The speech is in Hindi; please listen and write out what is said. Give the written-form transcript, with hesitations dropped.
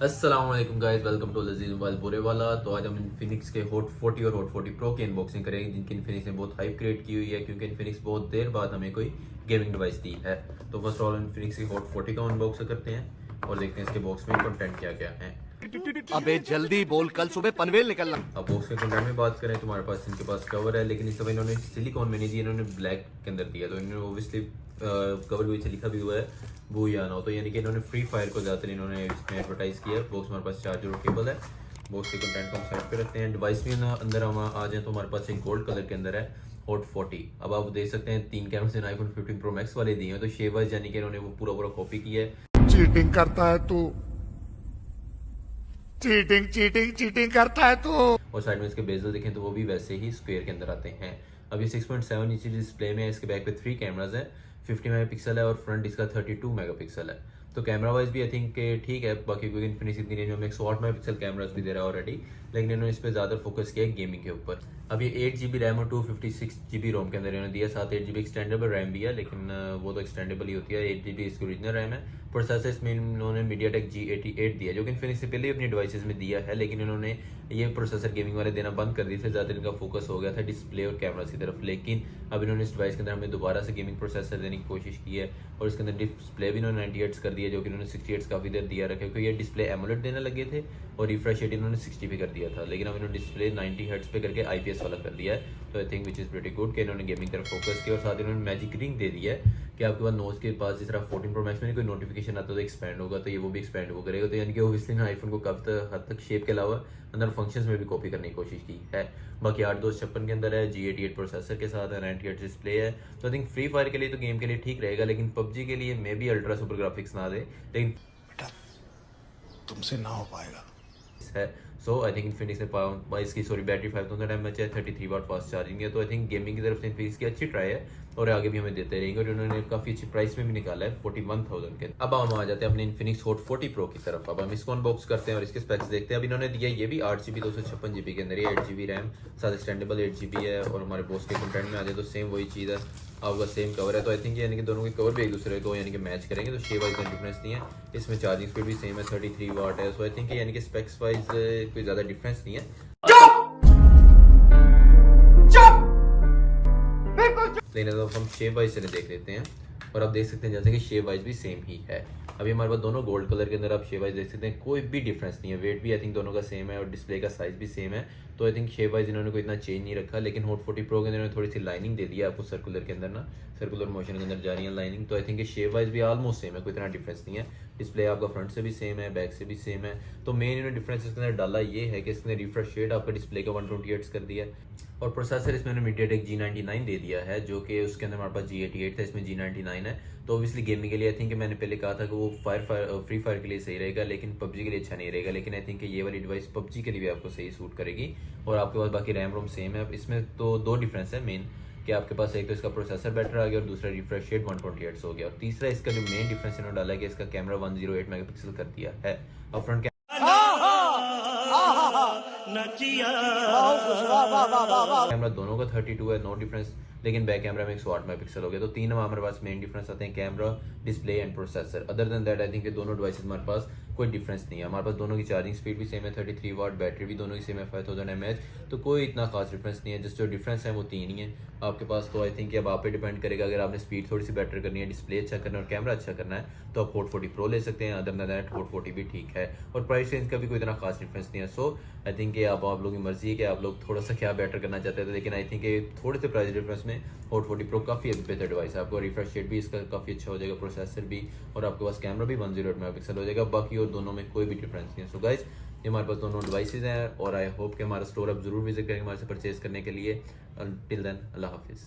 अस्सलाम वालेकुम गाइस, वेलकम टू लजीज मोबाइल बोरेवाला। तो आज हम इन्फिनिक्स के हॉट 40 और हॉट 40 प्रो की अनबॉक्सिंग करेंगे, जिनकी इन्फिनिक्स ने बहुत हाइप क्रिएट की हुई है, क्योंकि इन्फिनिक्स बहुत देर बाद हमें कोई गेमिंग डिवाइस दी है। तो फर्स्ट ऑल इन्फिनिक्स की हॉट 40 का अनबॉक्स करते हैं और देखते हैं इसके बॉक्स में कंटेंट क्या क्या है। अबे जल्दी बोल, कल सुबह पनवेल निकलना। अब बॉक्स के कंटेंट में बात करें तो हमारे पास इनके पास कवर है, लेकिन इस दफा इन्होंने सिलिकॉन में नहीं दिया, इन्होंने ब्लैक के अंदर दिया। तो इन्होंने ओबियसली कवर भी से लिखा भी हुआ है वो या ना हो, तो यानी कि इन्होंने फ्री फायर को ज़्यादातर इन्होंने इसमें एडवर्टाइज किया है। बॉक्स हमारे पास चार्जर और केबल है। बॉक्स के कंटेंट को हम साइड पे रखते हैं। डिवाइस भी अंदर हम आ जाए तो हमारे पास एक गोल्ड कलर के अंदर है हॉट 40। अब आप देख सकते हैं 3 कैमरे से आईफोन 15 प्रो मैक्स वाले दिए हैं, तो शेवर्स यानी कि इन्होंने वो पूरा कॉपी किया है। चीटिंग करता है तू, चीटिंग चीटिंग चीटिंग करता है तू। और साइड में इसके बेजल देखें तो वो भी वैसे ही स्क्वायर के अंदर आते हैं। अब ये 6.7 इंच डिस्प्ले में है। इसके बैक पे 3 कैमराज है, 50 मेगापिक्सल है और फ्रंट इसका 32 मेगापिक्सल है। तो कैमरा वाइज भी आई थिंक ठीक है। बाकी क्योंकि इन्फिनिक्स इतनी रेंज में 108 मेगापिक्सल कैमराज भी दे रहा है ऑलरेडी, लेकिन इन्होंने इस पर ज़्यादा फोकस किया है गेमिंग के ऊपर। अब ये 8 GB रैम और 256 GB रोम के अंदर इन्होंने दिया। साथ 8 GB एक्सटेंडेबल रैम भी है, लेकिन वो तो एक्सटेंडेबल ही होती है। 8 GB इसकी ओरिजिनल रैम है। प्रोसेसर इसमें इन्होंने मीडियाटेक G88 दिया, जो कि इन्फिनिक्स से पहले ही अपनी डिवाइसेस में दिया है, लेकिन इन्होंने ये प्रोसेसर गेमिंग वाले देना बंद कर दिए थे। ज़्यादा इनका फोकस हो गया था डिस्प्ले और कैमरा की तरफ, लेकिन अब इन्होंने इस डिवाइस के अंदर हमें दोबारा से गेमिंग प्रोसेसर देने की कोशिश की है। और इसके अंदर डिस्प्ले भी इन्होंने 90 हर्ट्ज कर दिया, जो कि इन्होंने 60 हर्ट्ज काफ़ी देर दिया रखा है, क्योंकि ये डिस्प्ले एमोलेड देने लगे थे और रिफ्रेश रेट इन्होंने 60 पे कर दिया था, लेकिन अब इन्होंने डिस्प्ले 90 हर्ट्ज पे करके IPS वाला कर दिया है। तो I think which is pretty good कि इन्होंने गेमिंग तरफ फोकस किया। और साथ इन्होंने मैजिक रिंग दे दिया है कि आपके पास नोज के पास जिस तरह 14 प्रो मैक्स में कोई नोटिफिकेशन आता है तो एक्सपैंड होगा, तो ये वो भी एक्सपैंड हो करेगा। तो यानी कि ओब्वियसली ना आईफोन को काफ़ी हद तक शेप के अलावा अंदर फंक्शंस में भी कॉपी करने की कोशिश की है। बाकी 8256 के अंदर है, G88 प्रोसेसर के साथ है, 90 हर्ट्ज डिस्प्ले है। तो आई थिंक फ्री फायर के लिए तो गेम के लिए ठीक रहेगा, लेकिन पबजी के लिए may be ultra super graphics ना दे, लेकिन तुमसे ना हो पाएगा। है। सो आई थिंक इन्फिनिक्स ने इसकी बैटरी 5000 mAh है, 33 वाट फास्ट चार्जिंग है। तो आई थिंक गेमिंग की तरफ से इन्फिनिक्स की अच्छी ट्राई है और आगे भी हमें देते रहेंगे। और उन्होंने काफ़ी अच्छी प्राइस में भी निकाला है 41,000 के। अब हम आ जाते हैं अपने इन्फिनिक्स हॉट 40 प्रो की तरफ। अब हम इसको अनबॉक्स करते हैं और इसके स्पेक्स देखते हैं। अब इन्होंने दिया ये भी 8 GB 256 GB के अंदर, ये 8 GB रैम साथ एक्सटेंडेबल 8 GB है। और हमारे बॉक्स के कंटेंट में आ जाए तो सेम वही चीज़ है, आपका सेम कवर है। तो आई थिंक यानी कि दोनों के कवर भी एक दूसरे को यानी कि मैच करेंगे, तो शेप वाइज का डिफरेंस नहीं है। इसमें चार्जिंग स्पीड भी सेम है, 33 वाट है। सो आई थिंक यानी कि स्पेक्स वाइज कोई ज़्यादा डिफरेंस नहीं है। लेकिन अब हम शेप वाइज से देख लेते हैं और आप देख सकते हैं जैसे कि शेप वाइज भी सेम ही है। अभी हमारे पास दोनों गोल्ड कलर के अंदर आप शेप वाइज देख सकते हैं, कोई भी डिफरेंस नहीं है। वेट भी आई थिंक दोनों का सेम है और डिस्प्ले का साइज भी सेम है। तो आई थिंक शेप वाइज इन्होंने कोई इतना चेंज नहीं रखा। लेकिन हॉट 40 प्रो के अंदर इन्होंने थोड़ी सी लाइनिंग दे दी है आपको सर्कुलर के अंदर ना, सर्कुलर मोशन के अंदर जा रही है लाइनिंग। तो आई थिंक शेप वाइज भी ऑलमोस्ट सेम है, कोई इतना डिफरेंस नहीं है। डिस्प्ले आपका फ्रंट से भी सेम है, बैक से भी सेम है। तो मेन इन्होंने डिफरेंस इसके अंदर डाला ये है कि इसने रिफ्रेश रेट आपका डिस्प्ले का 120 हर्ट्ज कर दिया है। और प्रोसेसर इसमें मीडियाटेक G99 दे दिया है, जो कि उसके अंदर हमारे पास G88 था, इसमें G99 है। तो ऑब्वियसली गेमिंग के लिए आई थिंक मैंने पहले कहा था कि वो फ्री फायर के लिए सही रहेगा, लेकिन पबजी के लिए अच्छा नहीं रहेगा। लेकिन आई थिंक ये वाली डिवाइस पबजी के लिए भी आपको सही सूट करेगी। और आपके पास बाकी रैम रोम सेम है। इसमें तो 2 डिफरेंस है मेन, कि आपके पास एक तो इसका प्रोसेसर बेटर आ गया और दूसरा रिफ्रेश रेट 120 हर्ट्ज हो गया। और तीसरा इसका जो मेन डिफरेंस इन्होंने डाला है कि इसका कैमरा 108 मेगापिक्सल कर दिया है। और फ्रंट कैमरा दोनों का 32 है, नो डिफरेंस। लेकिन बैक कैमरा में 108 मेगापिक्सल हो गया। तो 3 हमारे पास मेन डिफरेंस आते हैं, camera, display and processor. Other than that I think दोनों डिवाइसेस हमारे पास कोई डिफरेंस नहीं है। हमारे पास दोनों की चार्जिंग स्पीड भी सेम है, 33 वाट, बैटरी भी दोनों की सेम है, 5000 mAh। तो कोई इतना खास डिफरेंस नहीं है। जिस जो डिफरेंस है वो 3 ही है आपके पास। तो आई थिंक अब आप पे डिपेंड करेगा, अगर आपने स्पीड थोड़ी सी बेटर करनी है, डिस्प्ले अच्छा करना है और कैमरा अच्छा करना है, तो आप हॉट 40 प्रो ले सकते हैं। अदर देन दैट हॉट 40 भी ठीक है। और प्राइस रेंज का भी कोई इतना खास डिफरेंस नहीं है। सो आई थिंक आप लोगों की मर्जी है कि आप लोग थोड़ा सा क्या बेटर करना चाहते थे। लेकिन आई थिंक थोड़े से प्राइस डिफरेंस में हॉट 40 प्रो काफ़ी बेहतर डिवाइस है। आपको रिफ्रेश रेट भी इसका काफ़ी अच्छा हो जाएगा, प्रोसेसर भी, और आपके पास कैमरा भी 108 मेगापिक्सल हो जाएगा। बाकी और दोनों में कोई भी डिफरेंस नहीं है। सो गाइस, ये हमारे पास दोनों डिवाइसेस हैं और आई होप कि हमारा स्टोर आप जरूर विजिट करेंगे हमारे से परचेज करने के लिए। टिल देन, अल्लाह हाफिज़।